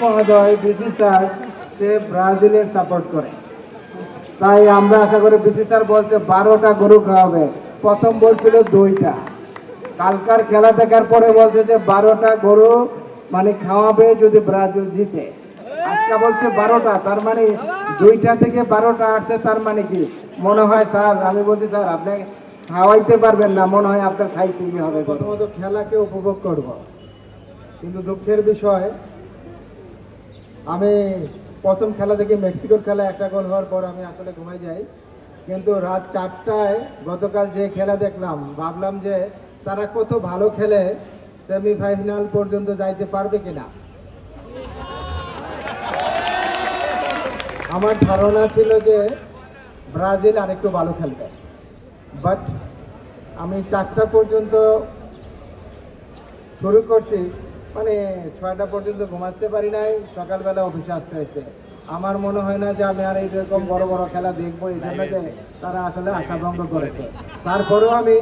মহোদয় BC sir সে ব্রাজিলের support করে, তাই আমরা আশা করি বিসি স্যার বলছে 12টা গরু খাওয়াবে, প্রথম বলছিল 2টা, কালকার খেলা দেখার পরে বলছে যে 12টা গরু মানে খাওয়াবে যদি ব্রাজিল জিতে। আজকে বলছে 12টা, তার মানে 2টা থেকে 12টা আসছে, তার মানে কি মনে হয় স্যার? আমি বলছি স্যার আপনি খাওয়াইতে পারবেন না, মনে হয় আপনার খাইতেই হবে। প্রথমত খেলাকে উপভোগ করব, কিন্তু দুঃখের বিষয় আমি প্রথম খেলা দেখি মেক্সিকোর খেলা 1টা গোল হওয়ার পর আমি আসলে ঘুমাই যাই, কিন্তু রাত 4টায় গতকাল যে খেলা দেখলাম ভাবলাম যে তারা কত ভালো খেলে, সেমিফাইনাল পর্যন্ত যাইতে পারবে কিনা। আমার ধারণা ছিল যে ব্রাজিল আরেকটু ভালো খেলবে, বাট আমি 4টা পর্যন্ত শুরু করছি, মানে 6টা পর্যন্ত ঘুমাতে পারি নাই, সকালবেলা অফিসে আসতে হয়েছে। আমার মনে হয় না যে আমি আর এইরকম বড় বড় খেলা দেখবো, এই জন্য যে তারা আসলে আশাভঙ্গ করেছে। তারপরেও আমি